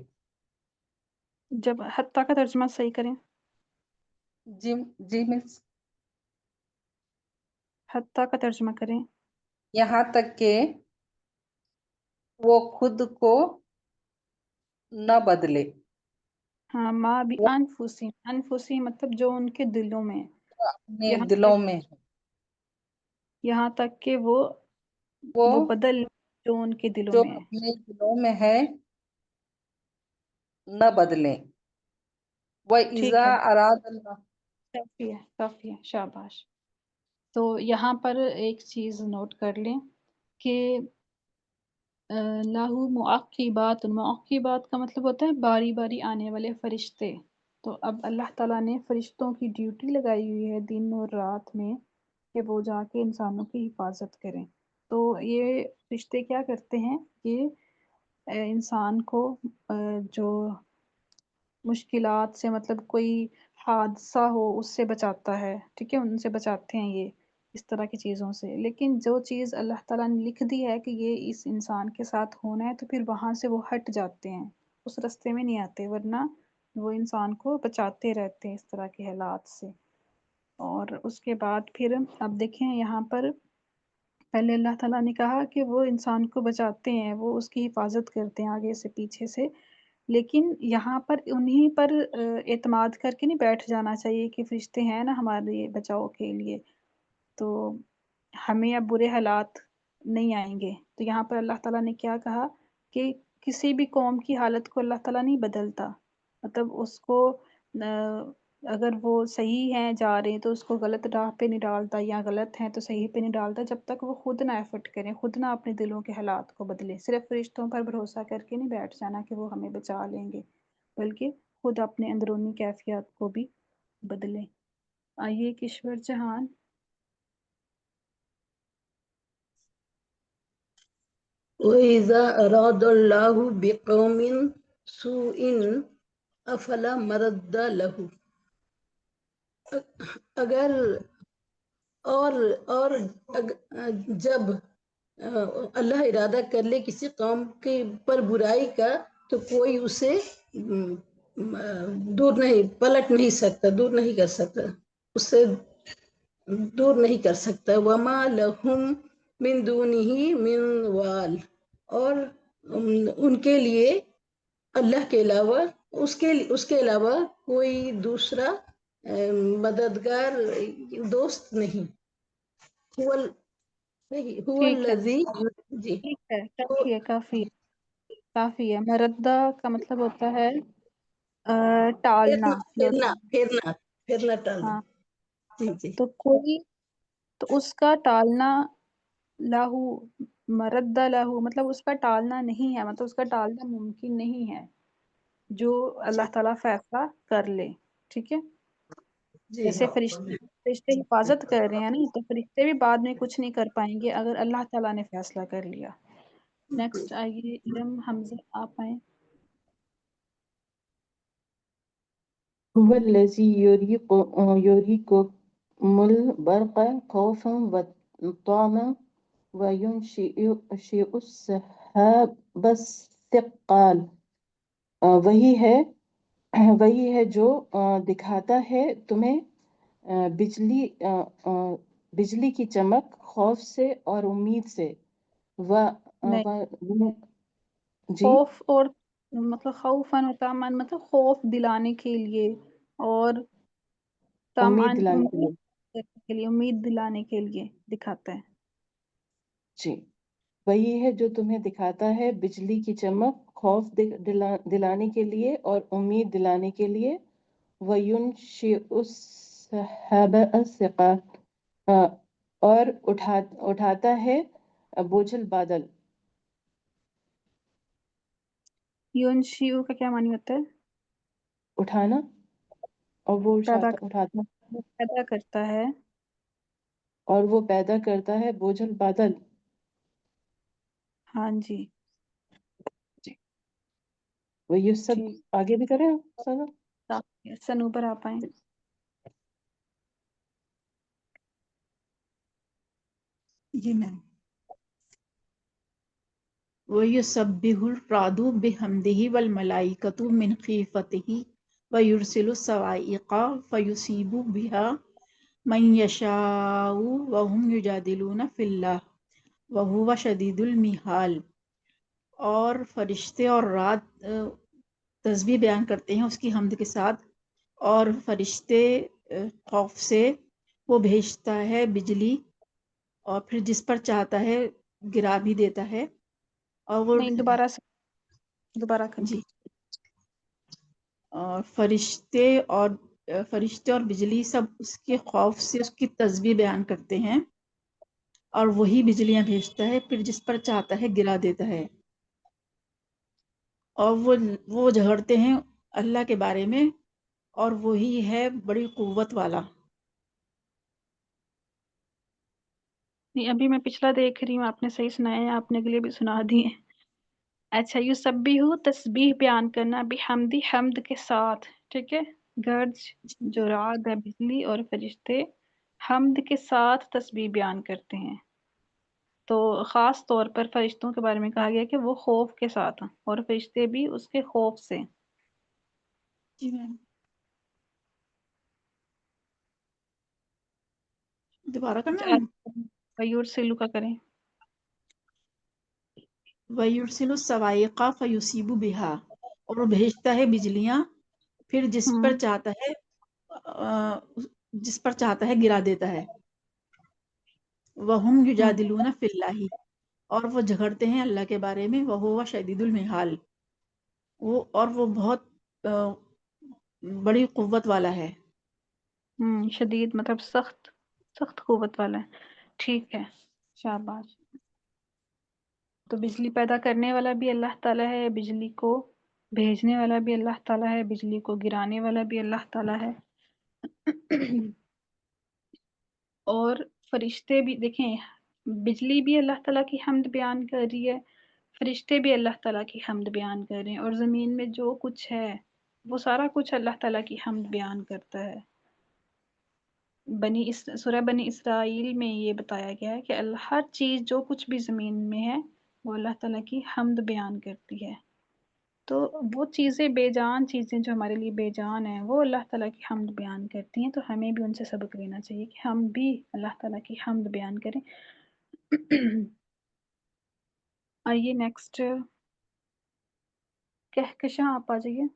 جب حتیٰ کا ترجمہ صحیح کریں. جی مس، حتیٰ کا ترجمہ کریں. یہاں تک کہ وہ خود کو نہ بدلے. ہاں، ما بھی وہ انفسی مطلب جو ان کے دلوں میں، اپنے یہاں دلوں تک میں یہاں تک کہ وہ وہ بدل جو ان کے دلوں جو میں ہے. اپنے دلوں میں ہے نہ بدلیں. ٹھیک وَإِذَا ہے، أَرَادَ اللَّهُ، کافی ہے کافی ہے، شاباش. تو یہاں پر ایک چیز نوٹ کر لیں کہ لاہو معقبات، معقبات کا مطلب ہوتا ہے باری باری آنے والے فرشتے. تو اب اللہ تعالیٰ نے فرشتوں کی ڈیوٹی لگائی ہوئی ہے دن اور رات میں کہ وہ جا کے انسانوں کی حفاظت کریں. تو یہ فرشتے کیا کرتے ہیں کہ انسان کو جو مشکلات سے، مطلب کوئی حادثہ ہو اس سے بچاتا ہے، ٹھیک ہے، ان سے بچاتے ہیں یہ اس طرح کی چیزوں سے. لیکن جو چیز اللہ تعالیٰ نے لکھ دی ہے کہ یہ اس انسان کے ساتھ ہونا ہے تو پھر وہاں سے وہ ہٹ جاتے ہیں، اس رستے میں نہیں آتے، ورنہ وہ انسان کو بچاتے رہتے ہیں اس طرح کے حالات سے. اور اس کے بعد پھر اب دیکھیں یہاں پر پہلے اللہ تعالیٰ نے کہا کہ وہ انسان کو بچاتے ہیں، وہ اس کی حفاظت کرتے ہیں آگے سے پیچھے سے. لیکن یہاں پر انہی پر اعتماد کر کے نہیں بیٹھ جانا چاہیے کہ فرشتے ہیں نا ہمارے بچاؤ کے لیے، تو ہمیں اب برے حالات نہیں آئیں گے. تو یہاں پر اللہ تعالیٰ نے کیا کہا کہ کسی بھی قوم کی حالت کو اللہ تعالیٰ نہیں بدلتا، مطلب اس کو اگر وہ صحیح ہیں جا رہے ہیں تو اس کو غلط راہ پہ نہیں ڈالتا، یا غلط ہیں تو صحیح پہ نہیں ڈالتا جب تک وہ خود نہ ایفرٹ کریں، خود نہ اپنے دلوں کے حالات کو بدلیں. صرف فرشتوں پر بھروسہ کر کے نہیں بیٹھ جانا کہ وہ ہمیں بچا لیں گے، بلکہ خود اپنے اندرونی کیفیات کو بھی بدلیں. آئیے کشور جہان. وَإِذَا أَرَادَ اللَّهُ بِقَوْمٍ سُوءٍ فَلَا مَرَدَّ لَهُ، اگر اور جب اللہ ارادہ کر لے کسی قوم کے پر برائی کا تو کوئی اسے دور نہیں پلٹ نہیں سکتا، دور نہیں کر سکتا، اس سے دور نہیں کر سکتا. وما لہم من دونہ من وال، اور ان کے لیے اللہ کے علاوہ اس کے علاوہ کوئی دوسرا مددگار دوست نہیں. هو ٹھیک ہے، الذی. جی. ٹھیک ہے، کافی ہے، کافی ہے، کافی ہے. مردہ کا مطلب ہوتا ہے ٹالنا جو پھرنا ٹالنا. ہاں، جی جی. تو کوئی تو اس کا ٹالنا لاہو مرد لاہو مطلب اس کا ٹالنا نہیں ہے، مطلب اس کا ٹالنا ممکن نہیں ہے جو اللہ تعالیٰ فیصلہ کر لے. ٹھیک ہے، جی جیسے فرشتے حفاظت کر رہے ہیں نا، تو فرشتے بھی بعد میں کچھ نہیں کر پائیں گے اگر اللہ تعالیٰ نے فیصلہ کر لیا. نیکسٹ آئیے علم حمزہ، آپ آئیں. هو الذي يريكم البرق خوفا وطمعا وينشئ السحاب الثقال. وہی ہے جو دکھاتا ہے تمہیں بجلی کی چمک خوف سے اور امید سے. نہیں، جی، خوف اور مطلب خوفاً و طمعاً مطلب خوف دلانے کے لیے اور امید طمعاً دلانے کے امید لیے. کرنے کے لیے، امید دلانے کے لیے دکھاتا ہے. جی، وہی ہے جو تمہیں دکھاتا ہے بجلی کی چمک خوف دلانے کے لیے اور امید دلانے کے لیے. وَيُنشِئُ السَّحَابَ الثِّقَالَ، اور اٹھاتا ہے بوجھل بادل. یونشیو کا کیا معنی ہوتا ہے؟ اٹھانا، اور وہ اٹھاتا پیدا کرتا ہے. اور وہ پیدا کرتا ہے بوجھل بادل. ہاں جی، جی، وہ یہ سب ٹھیک. آگے بھی کریں سر. سنوبر آپ آئیں. جی میم. وَيُسَبِّحُ الرَّعْدُ بِحَمْدِهِ وَالْمَلَائِكَةُ مِنْ خِيفَتِهِ وَيُرْسِلُ الصَّوَاعِقَ فَيُصِيبُ بِهَا مَنْ يَشَاءُ وَهُمْ يُجَادِلُونَ فِي اللَّهِ وَهُوَ شَدِيدُ الْمِحَالِ. اور فرشتے اور رات تسبیح بیان کرتے ہیں اس کی حمد کے ساتھ، اور فرشتے خوف سے وہ بھیجتا ہے بجلی، اور پھر جس پر چاہتا ہے گرا بھی دیتا ہے. اور وہ نہیں، دوبارہ کریں. جی، اور فرشتے اور بجلی سب اس کے خوف سے اس کی تسبیح بیان کرتے ہیں، اور وہی بجلیاں بھیجتا ہے، پھر جس پر چاہتا ہے گرا دیتا ہے. اور وہ جھگڑتے ہیں اللہ کے بارے میں، اور وہی ہے بڑی قوت والا. نہیں، ابھی میں پچھلا دیکھ رہی ہوں، آپ نے صحیح سنایا ہے، آپ نے اگلے بھی سنا دیے. اچھا، یسبیح تسبیح بیان کرنا، بحمدی حمد کے ساتھ. ٹھیک ہے، گرج جو رعد ہے بجلی اور فرشتے حمد کے ساتھ تسبیح بیان کرتے ہیں. تو خاص طور پر فرشتوں کے بارے میں کہا گیا کہ وہ خوف کے ساتھ ہیں، اور فرشتے بھی اس کے خوف سے. جی میم. دوبارہ کرنا ہے. وَيُرْسِلُ کا کریں. وَيُرْسِلُ الصَّوَاعِقَ فَيُصِيبُ بِهَا، اور وہ بھیجتا ہے بجلیاں، پھر جس پر چاہتا ہے گرا دیتا ہے. وَهُمْ يُجَادِلُونَ فِي اللَّهِ، اور وہ جھگڑتے ہیں اللہ کے بارے میں. وَهُوَ شَدِيدُ الْمِحَالِ، وہ بہت بڑی قوت والا ہے. شدید مطلب سخت قوت والا ہے. ٹھیک ہے، شاباش. تو بجلی پیدا کرنے والا بھی اللہ تعالیٰ ہے، بجلی کو بھیجنے والا بھی اللہ تعالیٰ ہے، بجلی کو گرانے والا بھی اللہ تعالیٰ ہے. اور فرشتے بھی دیکھیں، بجلی بھی اللہ تعالیٰ کی حمد بیان کر رہی ہے، فرشتے بھی اللہ تعالیٰ کی حمد بیان کر رہے ہیں، اور زمین میں جو کچھ ہے وہ سارا کچھ اللہ تعالیٰ کی حمد بیان کرتا ہے. سورہ بنی اسرائیل میں یہ بتایا گیا ہے کہ ہر چیز جو کچھ بھی زمین میں ہے وہ اللہ تعالیٰ کی حمد بیان کرتی ہے. تو تو وہ چیزیں بے جان چیزیں جو ہمارے لیے بے جان ہیں وہ اللہ تعالیٰ کی حمد بیان کرتی ہیں، تو ہمیں بھی ان سے سبق لینا چاہیے کہ ہم بھی اللہ تعالیٰ کی حمد بیان کریں۔ آئیے نیکسٹ کہکشاں آپ آ جائیے۔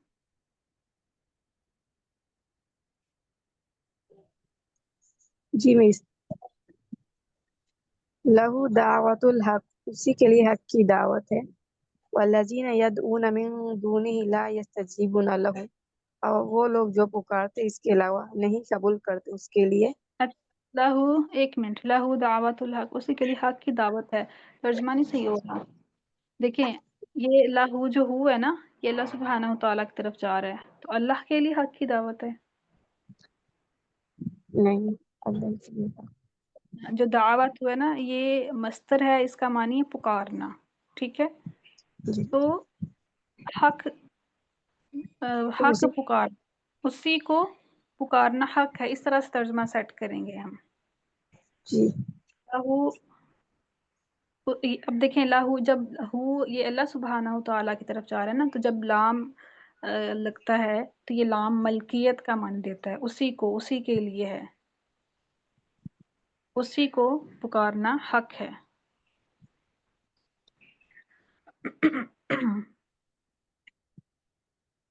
جی میں لہو دعوت الحق، اسی کے لیے حق کی دعوت ہے۔ والذین یدعون من دونہ لا یستجیبون لہم، اور وہ لوگ جو پکارتے اس کے علاوہ نہیں قبول کرتے اس کے لیے۔ لہو، ایک منٹ، لہو دعوت الحق، اسی کے لیے حق کی دعوت ہے، ترجمہ نہیں صحیح ہوگا۔ دیکھیں یہ لہو جو ہو ہے نا، یہ اللہ سبحانہ وتعالیٰ کی طرف جا رہا ہے، تو اللہ کے لیے حق کی دعوت ہے۔ نہیں، اللہ کے لیے۔ جو دعوت ہوا ہے نا، یہ مصدر ہے، اس کا معنی ہے پکارنا، ٹھیک ہے؟ تو حق حق پکار، اسی کو پکارنا حق ہے، اس طرح سے ترجمہ سیٹ کریں گے ہم۔ جی لہو، اب دیکھیں لہو جب ہو یہ اللہ سبحانہ وتعالیٰ کی طرف جا رہا ہے نا، تو جب لام لگتا ہے تو یہ لام ملکیت کا معنی دیتا ہے، اسی کو، اسی کے لیے ہے، اسی کو پکارنا حق ہے۔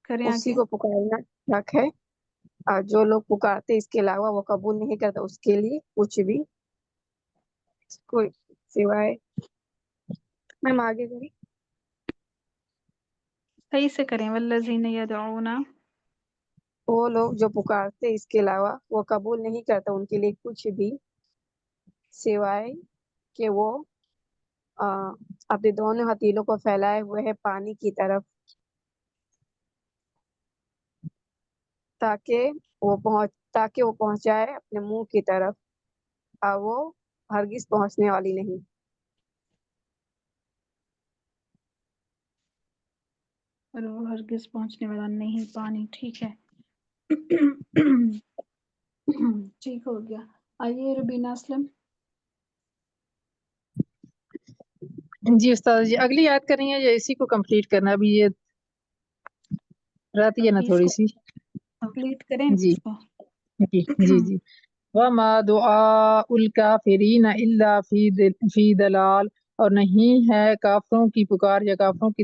کریں اسی آگے۔ کو پکارنا حق ہے، اور جو لوگ پکارتے اس کے علاوہ وہ قبول نہیں کرتا اس کے لیے کچھ بھی، کوئی سوائے۔ میم آگے کریں۔ صحیح سے کریں، والذین یدعون، وہ لوگ جو پکارتے اس کے علاوہ وہ قبول نہیں کرتا ان کے لیے کچھ بھی، سوائے کہ وہ اپنے دونوں ہتھیلوں کو پھیلائے ہوئے ہے پانی کی طرف، تاکہ وہ پہنچائے اپنے منہ کی طرف، اور وہ ہرگز پہنچنے والی نہیں۔ اور وہ ہرگز پہنچنے والا نہیں پانی، ٹھیک ہے۔ ٹھیک ہو گیا۔ آئیے ربینہ اسلم۔ جی استاد جی، اگلی یاد کرنی ہے یا اسی کو کمپلیٹ کرنا؟ ابھی یہ رہتی ہے نا تھوڑی سی۔ کمپلیٹ کریں جی اس کو۔ جی جی جی۔ وَمَا دُعَاءُ الْكَافِرِينَ إِلَّا فِي ضَلَالٍ، اور نہیں ہے کافروں کی پکار یا کافروں کی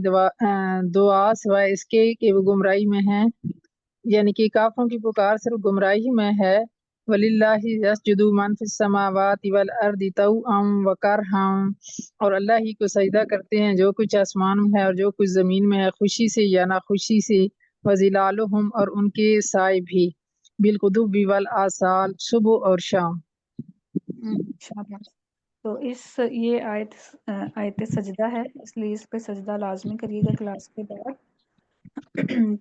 دعا سوائے اس کے کہ وہ گمراہی میں ہیں، یعنی کہ کافروں کی پکار صرف گمراہی میں ہے۔ وَلِلَّهِ يَسْجُدُ مَن فِي السَّمَاوَاتِ وَالْأَرْضِ طَوْعًا وَكَرْهًا، اور اللہ ہی کو سجدہ کرتے ہیں جو کچھ آسمان میں ہے اور جو کچھ زمین میں ہے، خوشی سے یا ناخوشی سے۔ وَظِلَالُهُمْ، اور ان کے سائے بھی، بالغدو والآصال، صبح اور شام۔ شاباش۔ تو یہ آیت سجدہ ہے، اس لیے اس پہ سجدہ لازمی کریے گا کلاس کے بعد،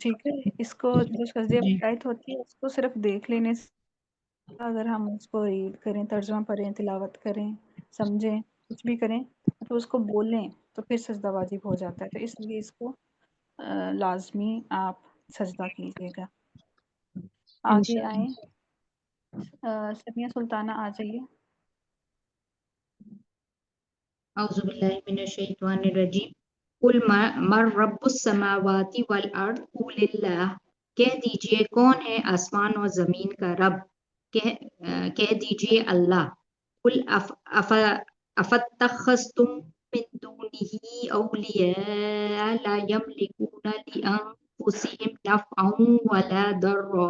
ٹھیک ہے؟ اس کو جو سجدے جی کی آیت ہوتی ہے اس کو صرف دیکھ لینے سے، اگر ہم اس کو ریڈ کریں، ترجمہ پڑھیں، تلاوت کریں، سمجھیں، کچھ بھی کریں تو اس کو بولیں تو پھر سجدہ واجب ہو جاتا ہے، تو اس لیے اس کو لازمی آپ سجدہ کیجیے گا۔ آگے انشاءاللہ۔ آئیں، سمیہ سلطانہ آ جائیے۔ اعوذ باللہ من الشیطان الرجیم۔ قل من رب السماوات والارض قل اللہ، کہہ دیجئے کون ہے آسمان اور زمین کا رب، کہہ دیجئے اللہ۔ قل افاتخذتم من دونه اولیاء لا یملکون لانفسهم نفعا ولا ضرا،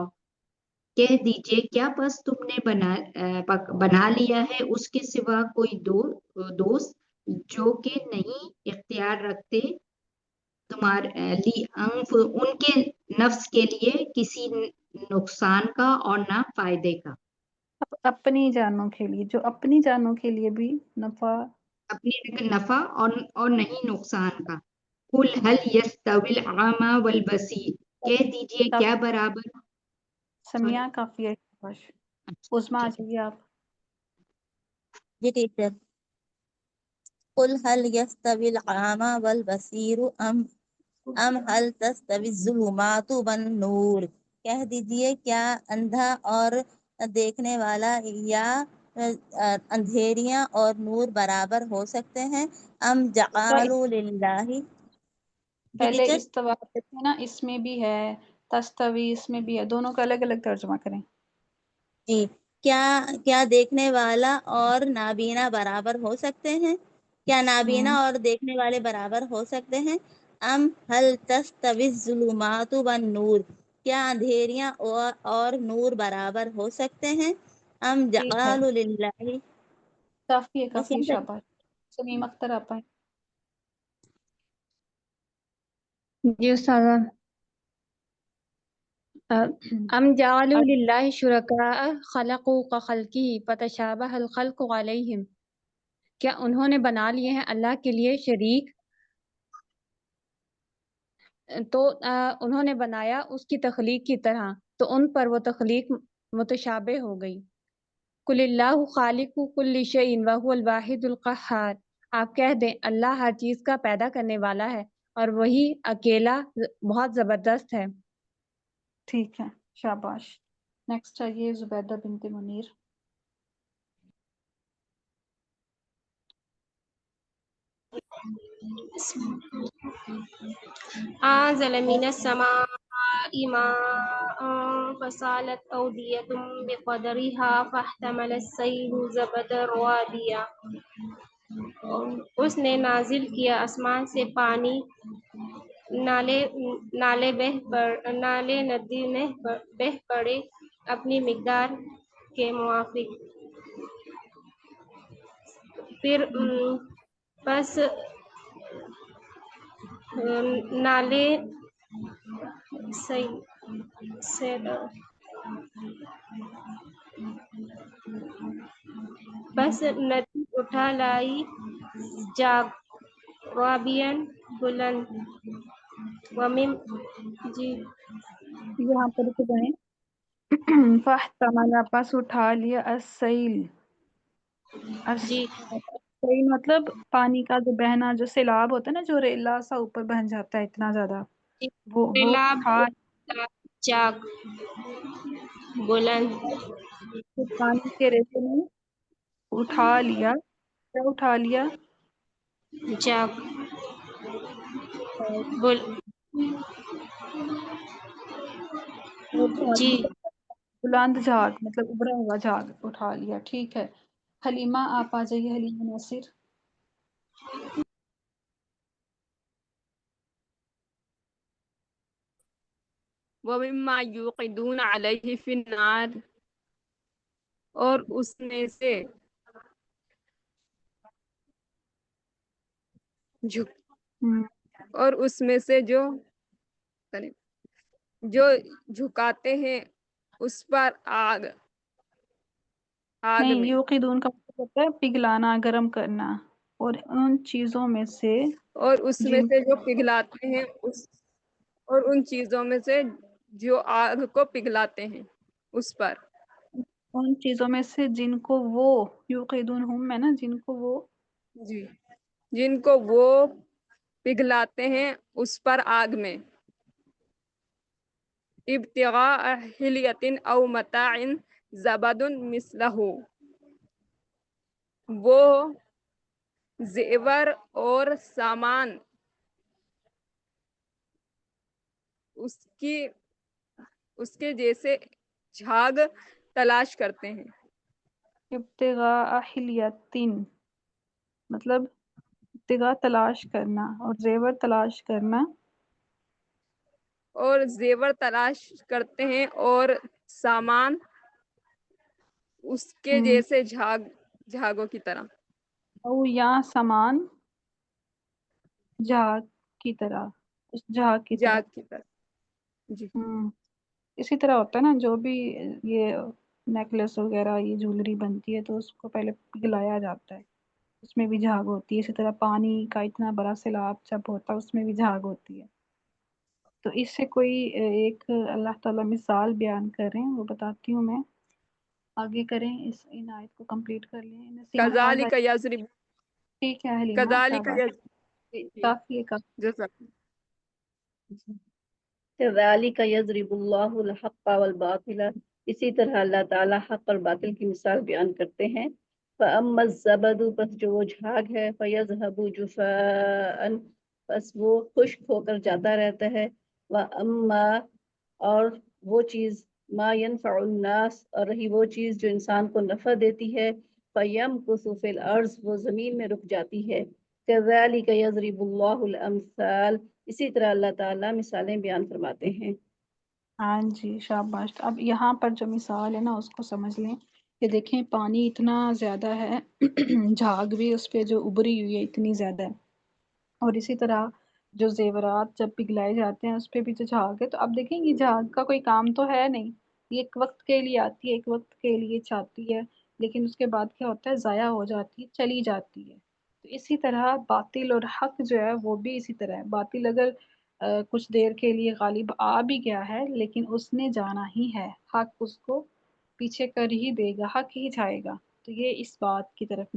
کہہ دیجئے کیا بس تم نے بنا لیا ہے اس کے سوا کوئی دوست جو کہ نہیں اختیار رکھتے تمہارے ان کے نفس کے لیے کسی نقصان کا اور نہ فائدے کا، اپنی جانوں کے لیے، جو اپنی جانوں کے لیے بھی نفع، اپنے نفع اور نہیں نقصان کا۔ قل هل يستوي الأعمى والبصير، کہہ دیجئے کیا برابر، سمیہ کافی ہے، شاباش۔ عظمیٰ آ جائیے آپ۔ جی ٹیچر۔ قل هل يستوي الأعمى والبصير ام هل تستوي الظلمات والنور، کہہ دیجئے کیا اندھا اور دیکھنے والا یا اندھیریاں اور نور برابر ہو سکتے ہیں؟ ام جعلوا للہ، پہلے ٹیچر استوا تھے نا، اس میں بھی ہے، تستوی اس میں بھی ہے، دونوں کا الگ الگ ترجمہ کریں۔ جی، کیا دیکھنے والا اور نابینا برابر ہو سکتے ہیں؟ کیا نابینا اور دیکھنے والے برابر ہو سکتے ہیں؟ ام هل تستوی الظلمات والنور، کیا اندھیریاں اور نور برابر ہو سکتے ہیں؟ ام ٹھیک ہے، جعلوا للہ، کافی ہے، بس کافی یہاں تک۔ شاباش۔ سمیم اختر آپ آئیں۔ جی استاذہ، ام جعلوا للہ شرکاء خلقوا کخلقہ فتشابہ الخلق علیہم، کیا انہوں نے بنا لیے ہیں اللہ کے لیے شریک، تو انہوں نے بنایا اس کی تخلیق کی طرح، تو ان پر وہ تخلیق متشابہ ہو گئی۔ قل اللہ خالق کل شیء وہو الواحد القہار، آپ کہہ دیں اللہ ہر چیز کا پیدا کرنے والا ہے اور وہی اکیلا بہت زبردست ہے۔ ٹھیک ہے، شاباش۔ نیکسٹ آئیے زبیدہ بنت منیر۔ أنزل من السماء ماء فسالت أودية بقدرها فاحتمل السيل زبدا رابيا، اس نے نازل کیا آسمان سے پانی، نالے ندی میں بہہ پڑے اپنی مقدار کے موافق، پھر پس نالے بس ندی اٹھا لائی جاگ رابین بلند، ومم جی یہاں پر رک جائیں۔ فاحتمل پس اٹھا لیا السیل، جی السیل مطلب پانی کا جو بہنا، جو سیلاب ہوتا ہے نا، جو ریلا سا اوپر بہن جاتا ہے اتنا زیادہ، وہ سیلاب اٹھا جاگ بلند، پانی کے ریتے میں اٹھا لیا، کیا اٹھا لیا؟ جاگ جی بلند جھاگ مطلب ابھرا ہوا جھاگ اٹھا لیا۔ ٹھیک ہے، حلیمہ آپ آ جائیے، حلیمہ ناصر۔ وَمِمَّا يُوقِدُونَ عَلَيْهِ فِي النَّارِ، اور اس میں سے جو جھکاتے ہیں اس پر آگ نہیں، میں، یوقدون کا مطلب ہوتا ہے پگھلانا، گرم کرنا، اور ان چیزوں میں سے اور اس میں جن سے جو پگھلاتے ہیں اور ان چیزوں میں سے جو آگ کو پگھلاتے ہیں اس پر، ان چیزوں میں سے جن کو وہ یوقدون ہم میں نا، جن کو وہ جی جن کو وہ پگھلاتے ہیں اس پر آگ میں، ابتغاء حلیۃ او متاع زبد مثلہ، وہ زیور اور سامان اس کے جیسے جھاگ تلاش کرتے ہیں۔ ابتغاء حلیتن مطلب ابتغاء تلاش کرنا، اور زیور تلاش کرنا، اور زیور تلاش کرتے ہیں اور سامان اس کے جیسے جھاگوں کی طرح، او یا سامان جھاگ کی طرح، اس جھاگ کی طرح۔ جی اسی طرح ہوتا ہے نا، جو بھی یہ نیکلس وغیرہ، یہ جولری بنتی ہے تو اس کو پہلے پگھلایا جاتا ہے، اس میں بھی جھاگ ہوتی ہے۔ اسی طرح پانی کا اتنا بڑا سیلاب جب ہوتا ہے اس میں بھی جھاگ ہوتی ہے۔ تو اس سے کوئی ایک اللہ تعالیٰ مثال بیان کر رہے ہیں، وہ بتاتی ہوں میں، آگے کریں، ان آیت کو کمپلیٹ کر لیں۔ نسیم آواز کذالک آئی؟ یضرب ٹھیک ہے حلیمہ، کذالک شاباش، کافی ہے کافی۔ كذلك يضرب الله الحق والباطل، اسی طرح اللہ تعالیٰ حق اور باطل کی مثال بیان کرتے ہیں۔ فَأَمَّا الزَّبَدُ، بس جو وہ جھاگ ہے، فَيَذْهَبُ جُفَاءً، بس وہ خشک ہو کر جاتا رہتا ہے. وَأَمَّا اور وہ چیز ما ينفع الناس اور رہی وہ چیز جو انسان کو نفع دیتی ہے فَيَمْكُثُ فِي الْأَرْضِ وہ زمین میں رک جاتی ہے. كَذَلِكَ يَضْرِبُ اللَّهُ الْأَمْثَالَ اسی طرح اللہ تعالیٰ مثالیں بیان فرماتے ہیں. ہاں جی شاباش. اب یہاں پر جو مثال ہے نا اس کو سمجھ لیں کہ دیکھیں پانی اتنا زیادہ ہے جھاگ بھی اس پہ جو ابری ہوئی ہے اتنی زیادہ ہے، اور اسی طرح جو زیورات جب پگھلائے جاتے ہیں اس پہ بھی جو جھاگ ہے، تو اب دیکھیں یہ جھاگ کا کوئی کام تو ہے نہیں، یہ ایک وقت کے لیے آتی ہے، ایک وقت کے لیے چاہتی ہے، لیکن اس کے بعد کیا ہوتا ہے ضائع ہو جاتی ہے، چلی جاتی ہے. تو اسی طرح باطل اور حق جو ہے وہ بھی اسی طرح ہے. باطل اگر کچھ دیر کے لیے غالب آ بھی گیا ہے لیکن اس نے جانا ہی ہے، حق اس کو پیچھے کر ہی دے گا، حق ہی جائے گا. تو یہ اس بات کی طرف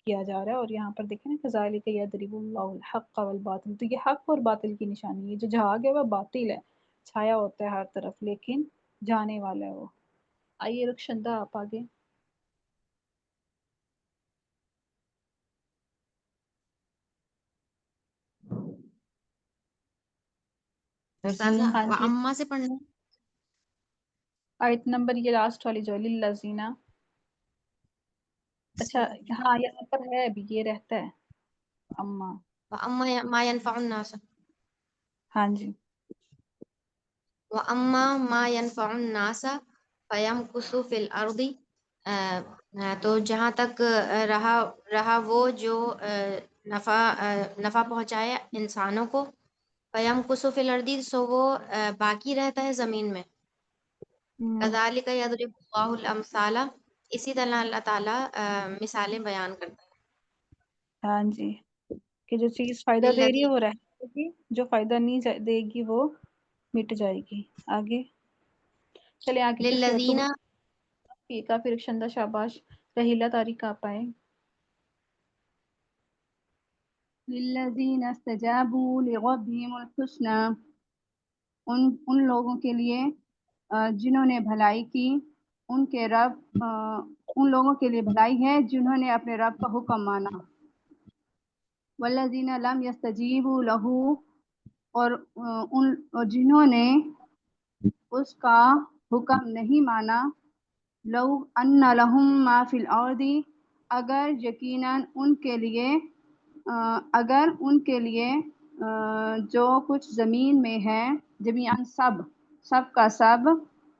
کیا جا رہا ہے. اور یہاں پر دیکھیں نا کذالک یضرب اللہ الحق والباطل، تو یہ حق اور باطل کی نشانی ہے. جو جھاگ ہے وہ باطل ہے، چھایا ہوتا ہے ہر طرف لیکن جانے والا ہے وہ. آئیے رخشندہ آپ آگے. ہاں جی وَأَمَّا سے پڑھنا. آیت نمبر یہ لاسٹ والی جو للذین. اچھا ہاں یہاں پر ہے ابھی یہ رہتا ہے اما. وَأَمَّا مَا يَنفَعُ النَّاسَ. ہاں جی. وَأَمَّا مَا يَنفَعُ النَّاسَ فَيَمْكُثُ فِي الْأَرْضِ. تو جہاں تک رہا وہ جو نفع پہنچائے انسانوں کو، فَيَمْكُثُ فِي الْأَرْضِ سو وہ باقی رہتا ہے زمین میں. كَذَلِكَ يَضْرِبُ اللَّهُ الْأَمْثَالَ اسی طرح اللہ تعالیٰ مثالیں بیان کرتا ہے. ہاں جی کہ جو چیز فائدہ دے رہی ہے وہ رہے گی، جو فائدہ نہیں دے گی وہ مٹ جائے گی. آگے چلے آگے کسی اور للذین. کافی رخشندہ شاباش. رحیلہ طارق آپ آئے. للذین استجابوا لربهم الحسنى ان لوگوں کے لیے جنہوں نے بھلائی کی ان کے رب ان لوگوں کے لیے بھلائی ہے جنہوں نے اپنے رب کا حکم مانا. والذین لم یستجیبوا لہ اور جنہوں نے اس کا حکم نہیں مانا. لو ان لہم ما فی الارض اگر یقیناً ان کے لیے جو کچھ زمین میں ہے، جمیعاً سب کا سب،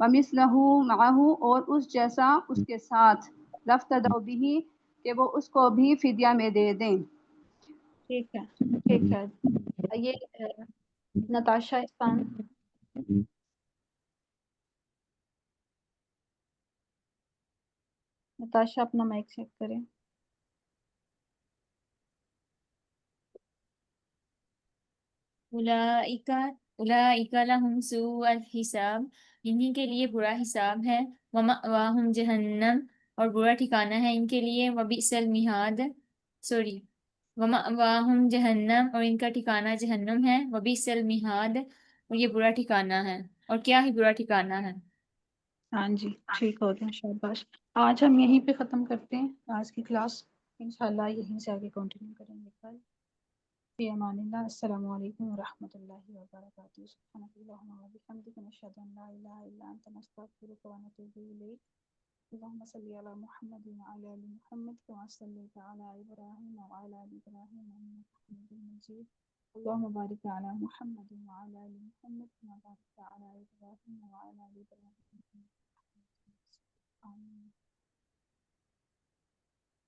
ومثلہ معہ اور اس جیسا اس کے ساتھ، لافتدوا بہ کہ وہ اس کو بھی فدیہ میں دے دیں. ٹھیک ہے ٹھیک ہے. یہ نتاشا اسفان. نتاشا اپنا مائک چیک کریں. اولئک لہم سوء الحساب انہی کے لیے برا حساب ہے. ومأواہم جہنم اور برا ٹھکانہ ہے ان کے لیے. وبئس المہاد ومأواہم جہنم اور ان کا ٹھکانہ جہنم ہے. وبئس المہاد اور یہ برا ٹھکانہ ہے، اور کیا ہی برا ٹھکانہ ہے. ہاں جی ٹھیک ہو گیا شاباش. آج ہم یہیں پہ ختم کرتے ہیں آج کی کلاس. انشاءاللہ یہیں سے آگے کنٹینیو کریں گے کل. فی امان اللہ. السلام علیکم ورحمۃ اللہ وبرکاتہ. سبحانک اللہم وبحمدک نشہد ان لا الہ الا انت نستغفرک ونتوب الیک. اللهم صل على محمد وعلى آل محمد كما صليت على إبراهيم وعلى آل إبراهيم إنك حميد مجيد. اللهم بارك على محمد وعلى آل محمد كما باركت على إبراهيم وعلى آل إبراهيم